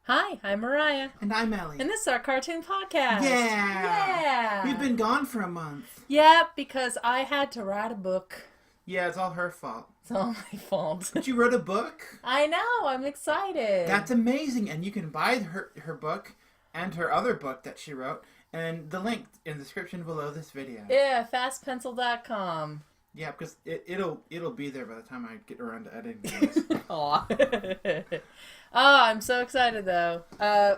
Hi, I'm Mariah. And I'm Ellie. And this is our cartoon podcast. Yeah! Yeah! We've been gone for a month. Yeah, because I had to write a book. Yeah, it's all her fault. It's all my fault. But you wrote a book? I know, I'm excited. That's amazing. And you can buy her book and her other book that she wrote. And the link in the description below this video. Yeah, fastpencil.com. Yeah, because it'll be there by the time I get around to editing this. Aw. Oh, I'm so excited though.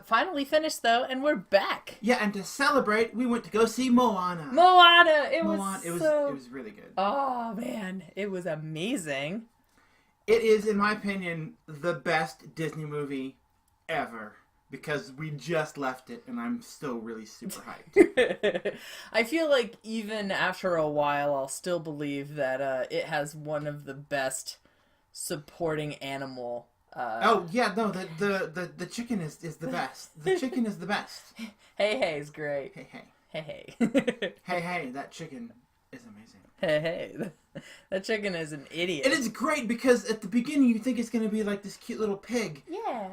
Finally finished though, and we're back. Yeah, and to celebrate, we went to go see Moana. Moana! It was really good. Oh man, it was amazing. It is, in my opinion, the best Disney movie ever. Because we just left it, and I'm still really super hyped. I feel like even after a while, I'll still believe that it has one of the best supporting animal. Oh yeah, no, the chicken is the best. The chicken is the best. Hey is great. Hey. Hey, that chicken is amazing. Hey, that chicken is an idiot. It is great because at the beginning you think it's gonna be like this cute little pig. Yeah.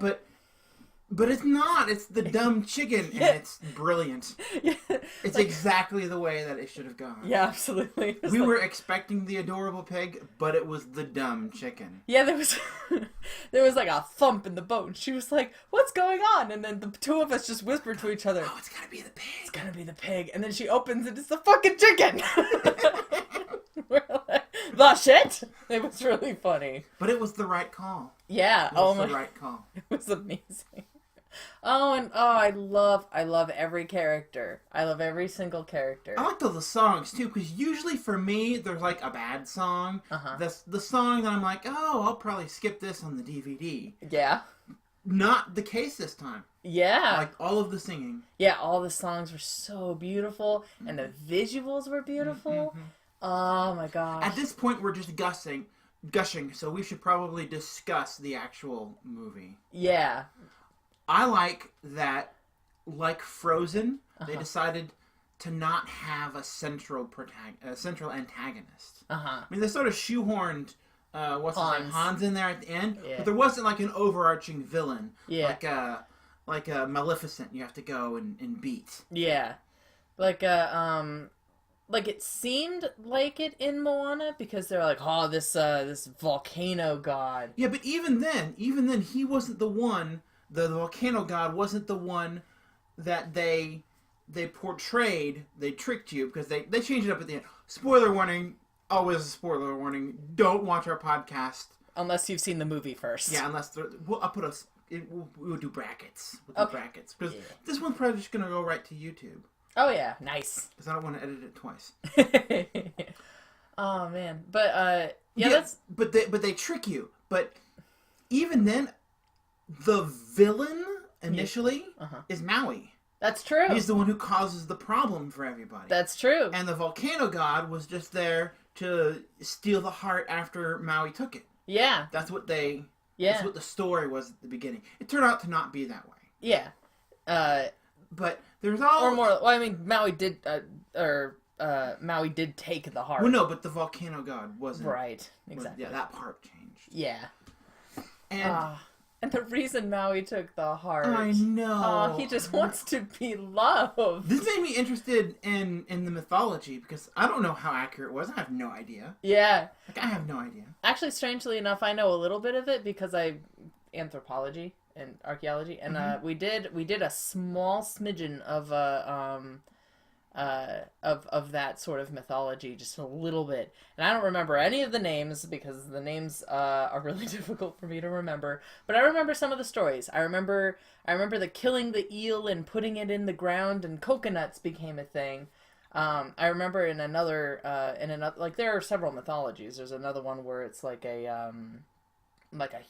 But it's not. It's the dumb chicken, and it's brilliant. Yeah. It's exactly the way that it should have gone. Yeah, absolutely. We were expecting the adorable pig, but it was the dumb chicken. Yeah, there was like a thump in the boat, and she was like, "What's going on?" And then the two of us just whispered to each other, "Oh, it's gotta be the pig. It's gotta be the pig." And then she opens it, it's the fucking chicken. We're like, the shit. It was really funny. But it was the right call. Yeah. It was the right call. It was amazing. I love every character. I love every single character. I like the songs too, because usually for me, there's like a bad song. That's the song that I'm like, oh, I'll probably skip this on the DVD. Yeah. Not the case this time. Yeah. Like all of the singing. Yeah, all the songs were so beautiful, and the visuals were beautiful. Oh my gosh. At this point, we're just gushing, so we should probably discuss the actual movie. Yeah. I like that, like Frozen, they decided to not have a central antagonist. I mean, they sort of shoehorned Hans in there at the end, but there wasn't like an overarching villain, like a Maleficent you have to go and beat. Yeah, like it seemed like it in Moana because they're like, oh, this volcano god. Yeah, but even then, he wasn't the one. The volcano god wasn't the one that they portrayed. They tricked you because they changed it up at the end. Spoiler warning. Always a spoiler warning. Don't watch our podcast unless you've seen the movie first. Yeah, unless I'll put we'll do brackets. We'll do brackets because this one's probably just gonna go right to YouTube. Oh yeah, nice. Because I don't want to edit it twice. Oh man, but but they trick you. But even then. The villain, initially, is Maui. That's true. He's the one who causes the problem for everybody. That's true. And the volcano god was just there to steal the heart after Maui took it. Yeah. That's what the story was at the beginning. It turned out to not be that way. Yeah. But there's all... Or more... Well, I mean, Maui did... Maui did take the heart. Well, no, but the volcano god wasn't... Right. Exactly. That part changed. Yeah. And the reason Maui took the heart... I know. He just wants to be loved. This made me interested in the mythology, because I don't know how accurate it was. I have no idea. Yeah. I have no idea. Actually, strangely enough, I know a little bit of it, because I... Anthropology and archaeology, and we did a small smidgen of that sort of mythology, just a little bit. And I don't remember any of the names because the names are really difficult for me to remember. But I remember some of the stories. I remember the killing the eel and putting it in the ground, and coconuts became a thing. I remember in another like there are several mythologies. There's another one where it's like a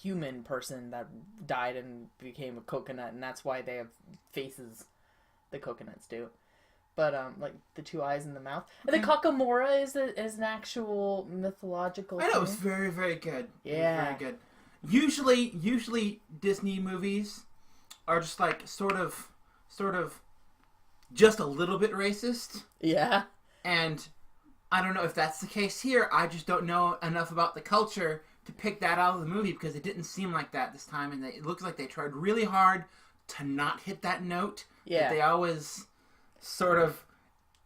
human person that died and became a coconut, and that's why they have faces. The coconuts do. But, like, the two eyes in the mouth. And the Kakamora is an actual mythological thing. I know, thing. it's very, very good. Yeah. Very good. Usually Disney movies are just, like, sort of, just a little bit racist. Yeah. And I don't know if that's the case here. I just don't know enough about the culture to pick that out of the movie because it didn't seem like that this time. And it looks like they tried really hard to not hit that note Yeah. that they always sort of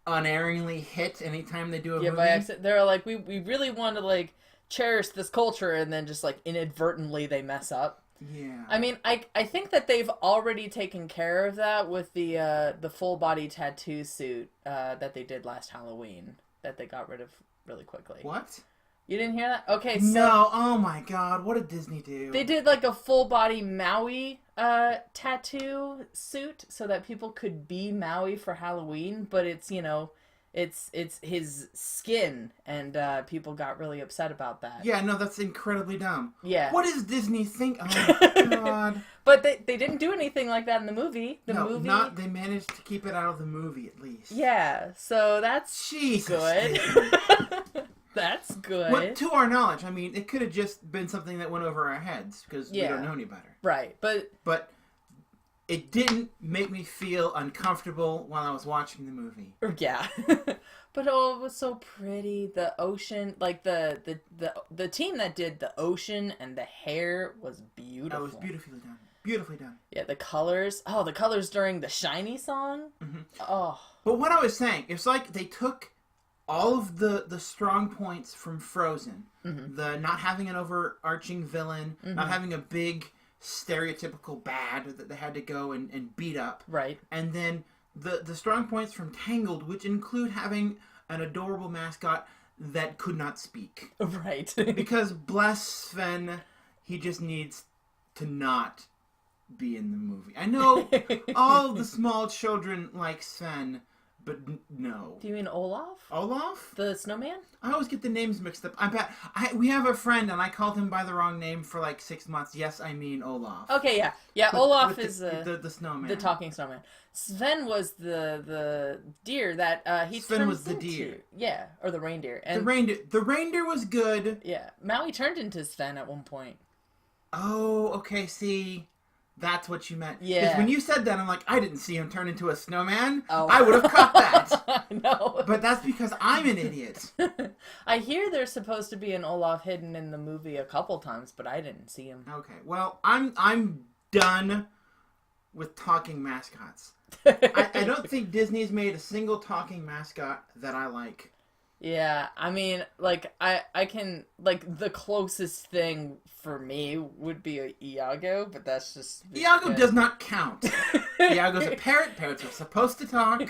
unerringly hit anytime they do a movie. By accident. They're like, we really want to, like, cherish this culture, and then just, like, inadvertently they mess up. Yeah. I mean, I think that they've already taken care of that with the full body tattoo suit that they did last Halloween that they got rid of really quickly. What? You didn't hear that? Okay, so... No, oh my god, what did Disney do? They did, like, a full body Maui tattoo suit so that people could be Maui for Halloween, but it's, you know... It's his skin, and people got really upset about that. Yeah, no, that's incredibly dumb. Yeah. What does Disney think? Oh, God. But they didn't do anything like that in the movie. They managed to keep it out of the movie, at least. Yeah, so that's good. That's good. Well, to our knowledge, I mean, it could have just been something that went over our heads, because we don't know any better. Right, But it didn't make me feel uncomfortable while I was watching the movie. Yeah. But it was so pretty. The ocean, like the team that did the ocean and the hair was beautiful. That was beautifully done. Beautifully done. Yeah, the colors. Oh, the colors during the Shiny song. Mm-hmm. Oh. But what I was saying, it's like they took all of the strong points from Frozen. Mm-hmm. The not having an overarching villain, mm-hmm. not having a big stereotypical bad that they had to go and beat up. Right. And then the strong points from Tangled, which include having an adorable mascot that could not speak. Right. Because bless Sven, he just needs to not be in the movie. I know all the small children like Sven, but no. Do you mean Olaf? Olaf? The snowman? I always get the names mixed up. I'm bad. We have a friend, and I called him by the wrong name for like 6 months. Yes, I mean Olaf. Okay, yeah. Yeah, Olaf is the snowman. The talking snowman. Sven was the deer that he Sven turned was the into. Deer. Yeah, or the reindeer. And the reindeer was good. Yeah. Maui turned into Sven at one point. Oh, okay, see... That's what you meant. Yeah. Because when you said that, I'm like, I didn't see him turn into a snowman. Oh. I would have caught that. No. But that's because I'm an idiot. I hear there's supposed to be an Olaf hidden in the movie a couple times, but I didn't see him. Okay. Well, I'm done with talking mascots. I don't think Disney's made a single talking mascot that I like. Yeah, I mean, like, I can, like, the closest thing for me would be a Iago, but that's just... Iago does not count. Iago's a parrot. Parrots are supposed to talk,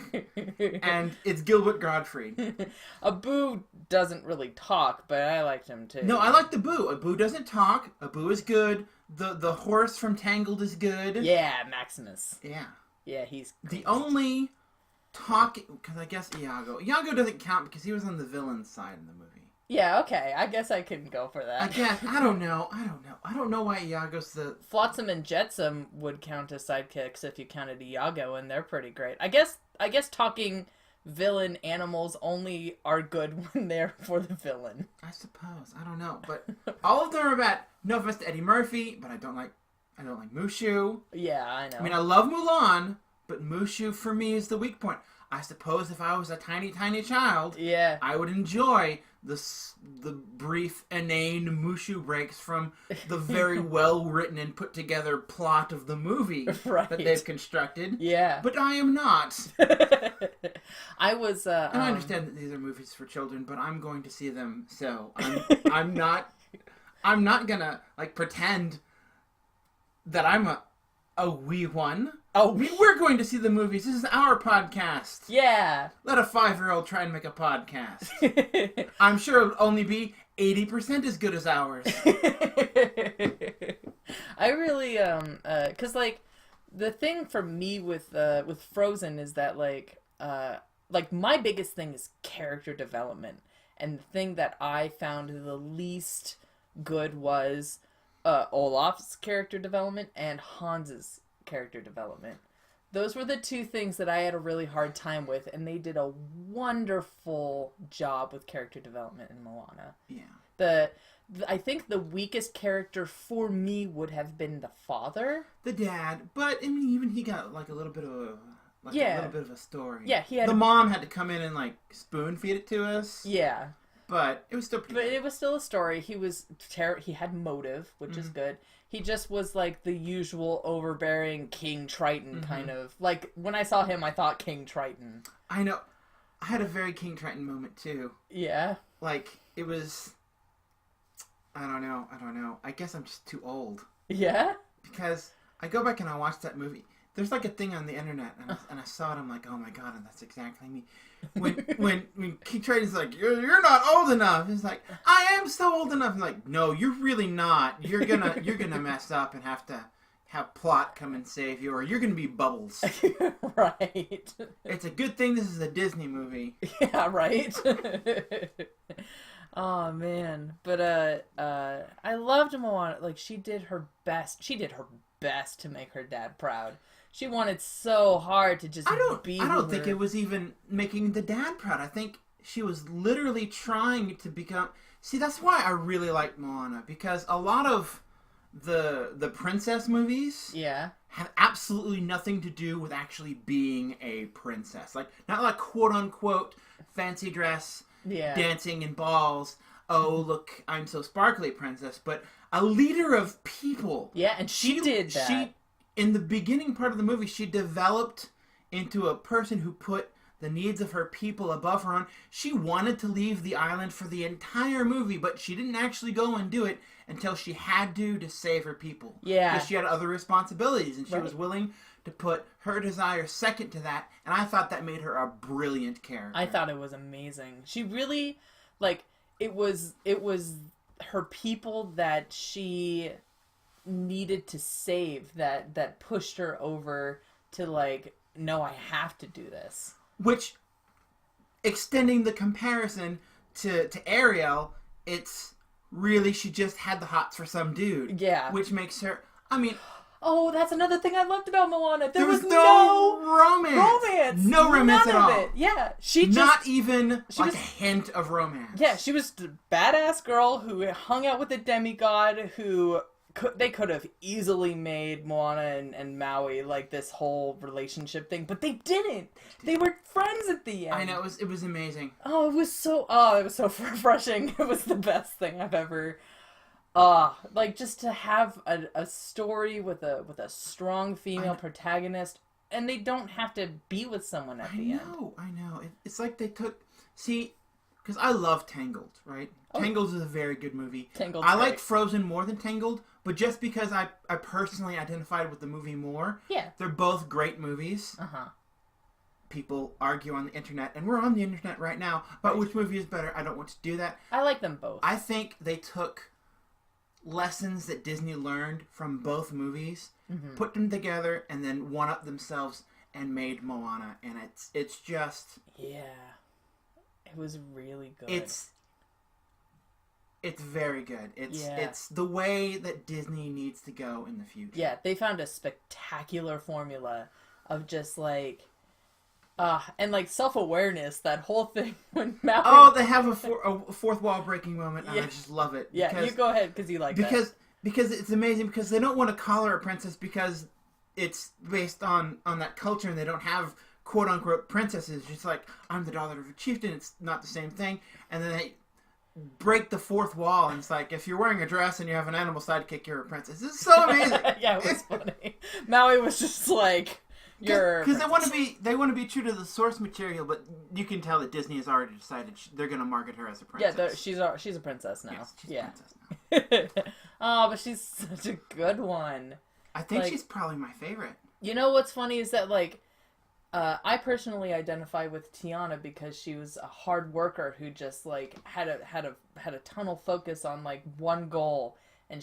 and it's Gilbert Gottfried. Abu doesn't really talk, but I liked him, too. No, I like the Boo. Abu doesn't talk. Abu is good. The horse from Tangled is good. Yeah, Maximus. Yeah. Yeah, he's... The only... talking, because I guess Iago doesn't count because he was on the villain side in the movie. Yeah, okay, I guess I can go for that. I guess, I don't know why Iago's the... Flotsam and Jetsam would count as sidekicks if you counted Iago, and they're pretty great. I guess talking villain animals only are good when they're for the villain. I suppose, I don't know, but all of them are bad. No offense to Eddie Murphy, but I don't like Mushu. Yeah, I know. I mean, I love Mulan, but Mushu for me is the weak point. I suppose if I was a tiny, tiny child, yeah, I would enjoy the brief, inane Mushu breaks from the very well-written and put-together plot of the movie right. that they've constructed. Yeah. But I am not. I was... and I understand that these are movies for children, but I'm going to see them, so I'm not gonna, like, pretend that I'm a wee one. Oh, we're going to see the movies. This is our podcast. Yeah. Let a 5-year-old try and make a podcast. I'm sure it'll only be 80% as good as ours. I really, cause like, the thing for me with Frozen is that like my biggest thing is character development, and the thing that I found the least good was Olaf's character development and Hans's character development. Those were the two things that I had a really hard time with, and they did a wonderful job with character development in Moana. Yeah. I think the weakest character for me would have been the father. The dad, but I mean, even he got like a little bit of a story. Yeah, he had the mom had to come in and like spoon feed it to us. Yeah. But it was still pretty good. It was still a story. He was he had motive, which is good. He just was like the usual overbearing King Triton kind of. Like, when I saw him, I thought King Triton. I know. I had a very King Triton moment, too. Yeah? Like, it was... I don't know. I guess I'm just too old. Yeah? Because I go back and I watch that movie. There's like a thing on the internet, and I saw it, I'm like, oh my god, and that's exactly me. When King Triton's like, you're not old enough. He's like, I am so old enough. I'm like, no, you're really not. You're gonna mess up and have to have plot come and save you, or you're gonna be Bubbles. Right. It's a good thing this is a Disney movie. Yeah, right. Oh man, but I loved Moana. Like, she did her best. She did her best to make her dad proud. She wanted so hard to just be. I don't think it was even making the dad proud. I think she was literally trying to become. See, that's why I really like Moana, because a lot of the princess movies, have absolutely nothing to do with actually being a princess. Like, not like quote unquote fancy dress, dancing and balls. Oh, look, I'm so sparkly, princess. But a leader of people. Yeah, and she did that. In the beginning part of the movie, she developed into a person who put the needs of her people above her own. She wanted to leave the island for the entire movie, but she didn't actually go and do it until she had to save her people. Yeah. Because she had other responsibilities, and she was willing to put her desire second to that, and I thought that made her a brilliant character. I thought it was amazing. She really, like, it was her people that she needed to save that pushed her over to, like, no, I have to do this. Which, extending the comparison to Ariel, it's really she just had the hots for some dude. Yeah. Which makes her, I mean... Oh, that's another thing I loved about Moana. There was no romance. No romance None at all. of it. Yeah. She just... Not even like a hint of romance. Yeah, she was a badass girl who hung out with a demigod who... They could have easily made Moana and Maui like this whole relationship thing, but they didn't. They were friends at the end. I know, it was amazing. It was so refreshing. It was the best thing I've ever. Like, just to have a story with a strong female protagonist, and they don't have to be with someone at the end. I know. It's like they took... See, because I love Tangled, right? Tangled is a very good movie. I like Frozen more than Tangled, but just because I personally identified with the movie more. Yeah. They're both great movies. People argue on the internet, and we're on the internet right now, about which movie is better. I don't want to do that. I like them both. I think they took lessons that Disney learned from both movies, put them together, and then one-up themselves and made Moana, and it's just... Yeah. It was really good. It's very good. It's the way that Disney needs to go in the future. Yeah, they found a spectacular formula of just like, and like self-awareness. That whole thing when Maui... Oh, they have a fourth wall breaking moment, and I just love it. Yeah, because, you go ahead because you like that. Because it's amazing, because they don't want to call her a princess because it's based on that culture, and they don't have quote unquote princesses. Just like, I'm the daughter of a chieftain. It's not the same thing. And then they break the fourth wall, and it's like, if you're wearing a dress and you have an animal sidekick, you're a princess. It's so amazing. Yeah, it was funny. Maui was just like, you're... Because they want to be true to the source material, but you can tell that Disney has already decided they're going to market her as a princess. Yeah, she's a princess now. Yes, she's a princess now. Oh, but she's such a good one. I think she's probably my favorite. You know what's funny is that, like, I personally identify with Tiana because she was a hard worker who just like had a tunnel focus on like one goal, and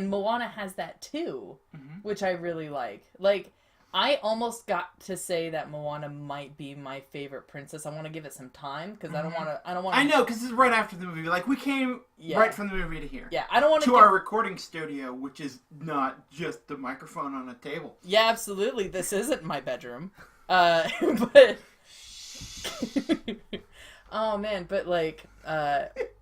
Moana has that too, which I really like. Like, I almost got to say that Moana might be my favorite princess. I want to give it some time because I don't want to. I know, because it's right after the movie. Like, we came right from the movie to here. Yeah, I don't want to our recording studio, which is not just the microphone on a table. Yeah, absolutely. This isn't my bedroom. But oh man, but like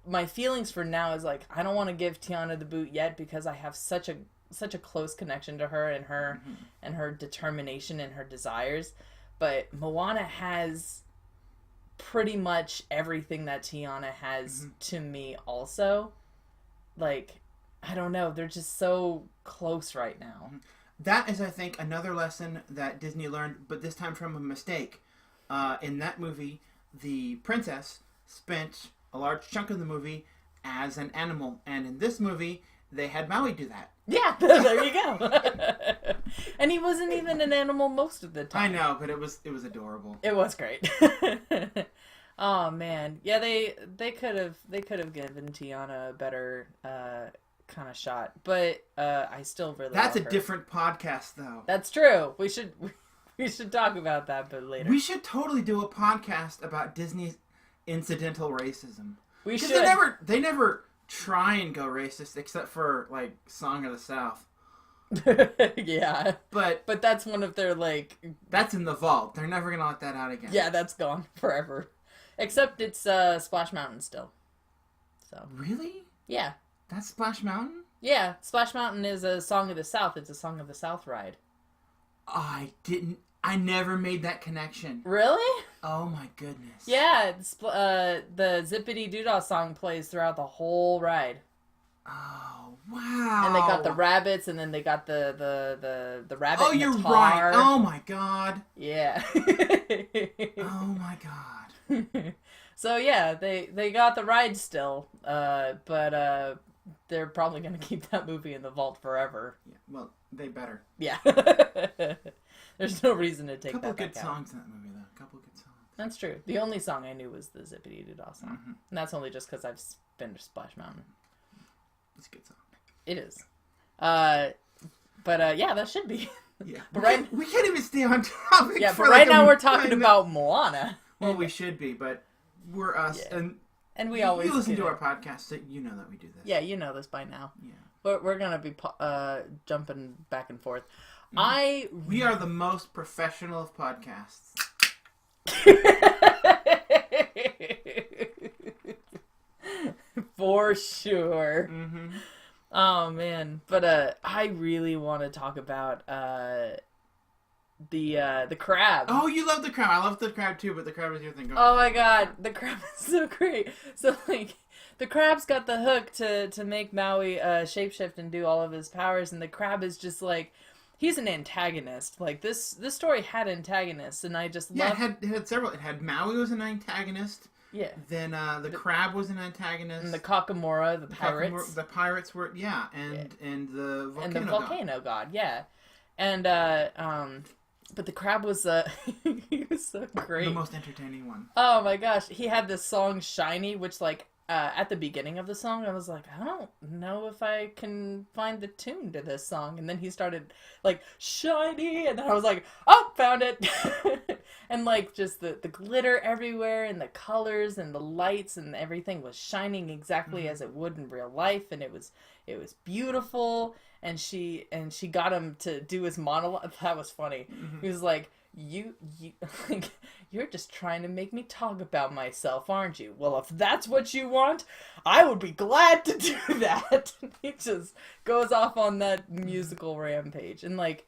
my feelings for now is like, I don't want to give Tiana the boot yet because I have such a close connection to her and her determination and her desires. But Moana has pretty much everything that Tiana has to me also. Like, I don't know, they're just so close right now. That is, I think, another lesson that Disney learned, but this time from a mistake. In that movie, the princess spent a large chunk of the movie as an animal, and in this movie, they had Maui do that. Yeah, there you go. And he wasn't even an animal most of the time. I know, but it was adorable. It was great. Oh man, yeah, they could have given Tiana a better kind of shot, but I still really That's love a her. different podcast, though. That's true. We should talk about that, but later. We should totally do a podcast about Disney's incidental racism. We should. They never try and go racist, except for like Song of the South. Yeah, but that's one of their like. That's in the vault. They're never gonna let that out again. Yeah, that's gone forever. Except it's Splash Mountain still. So. Really? Yeah. That's Splash Mountain? Yeah, Splash Mountain is a Song of the South. It's a Song of the South ride. I never made that connection. Really? Oh my goodness. Yeah, the Zippity Doodah song plays throughout the whole ride. Oh, wow. And they got the rabbits, and then they got the rabbit. Oh, and the you're tar. right. Oh my god. Yeah. Oh my god. So yeah, they got the ride still, but they're probably gonna keep that movie in the vault forever. Yeah, well, they better. Yeah. There's no reason to take that back out. Couple good songs in that movie, though. Couple good songs. That's true. The only song I knew was the Zippity Doodah song. Mm-hmm. And that's only just because I've been to Splash Mountain. It's a good song. It is. But yeah, that should be. Yeah. But we can't even stay on topic. Yeah, but right now we're talking about Moana. Well, we should be, but we're us. Yeah. And we always you listen to our podcast, so you know that we do this. Yeah, you know this by now. Yeah. But we're going to be jumping back and forth. We are the most professional of podcasts. For sure. Mm-hmm. Oh man, but I really want to talk about the crab. Oh, you love the crab. I love the crab too, but the crab is your thing. Oh my god, the crab is so great. So like, the crab's got the hook to make Maui shapeshift and do all of his powers, and the crab is just like, he's an antagonist. Like this story had antagonists, and I just love. Yeah, it had several. It had Maui was an antagonist. Yeah. Then the crab was an antagonist. And the Kakamora, the pirates. The pirates were and the volcano. And the volcano god, yeah. And but the crab was he was so great. The most entertaining one. Oh my gosh, he had this song "Shiny," which like at the beginning of the song, I was like, I don't know if I can find the tune to this song. And then he started like "Shiny," and then I was like, oh, found it. And like just the glitter everywhere and the colors and the lights and everything was shining exactly as it would in real life, and it was beautiful. And she got him to do his monologue. That was funny. He was like, you like, you're just trying to make me talk about myself, aren't you? Well, if that's what you want, I would be glad to do that. He just goes off on that musical rampage. And like,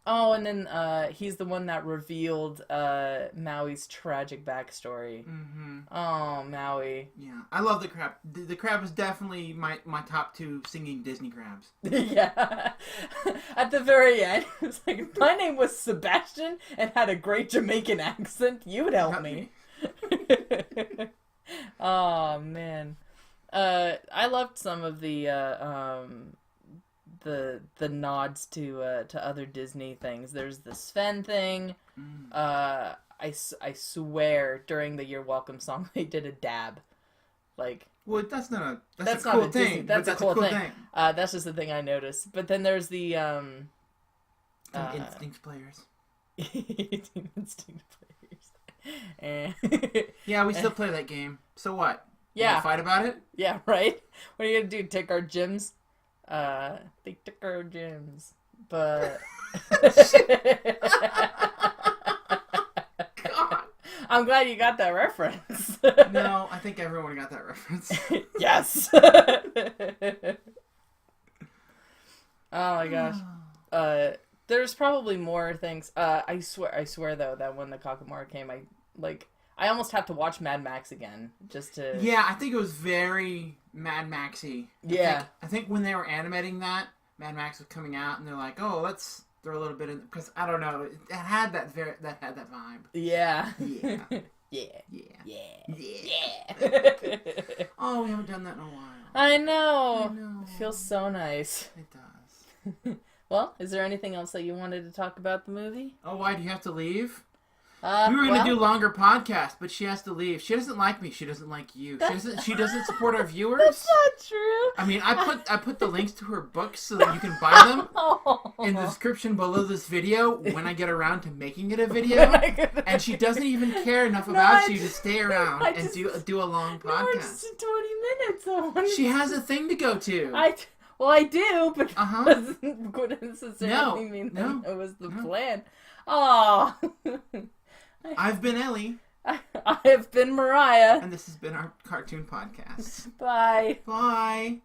oh, and then he's the one that revealed Maui's tragic backstory. Mm-hmm. Oh, Maui. Yeah, I love the crab. The crab is definitely my top 2 singing Disney crabs. Yeah. At the very end, it was like, my name was Sebastian and had a great Jamaican accent. You would help me. Oh, man. I loved some of the nods to other Disney things. There's the Sven thing. I swear during the "You're Welcome" song they did a dab. Like, well, that's a not cool a Disney, thing. that's a cool thing. That's just the thing I noticed. But then there's the Instinct players. Instinct players. Yeah, we still play that game. So what? Yeah. Fight about it? Yeah, right? What are you gonna do? Take our gyms? They took our gyms. But God. I'm glad you got that reference. No, I think everyone got that reference. Yes. Oh my gosh. There's probably more things. I swear though that when the Kakamora came, I almost have to watch Mad Max again just to. Yeah, I think it was very Mad Maxy. Yeah. I think when they were animating that, Mad Max was coming out, and they're like, "Oh, let's throw a little bit in," because I don't know, it had that vibe. Yeah. Yeah. Yeah. Yeah. Yeah. Oh, we haven't done that in a while. I know. It feels so nice. It does. Well, is there anything else that you wanted to talk about the movie? Oh, why do you have to leave? We were going to do longer podcasts, but she has to leave. She doesn't like me. She doesn't like you. She doesn't support our viewers. That's not true. I mean, I put the links to her books so that you can buy them in the description below this video when I get around to making it a video. And she doesn't even care enough about you to stay around and do a long podcast. No, it's 20 minutes. She has a thing to go to. Well, I do, but it doesn't necessarily mean that it was the plan. Oh. I've been Ellie. I have been Mariah. And this has been our cartoon podcast. Bye. Bye.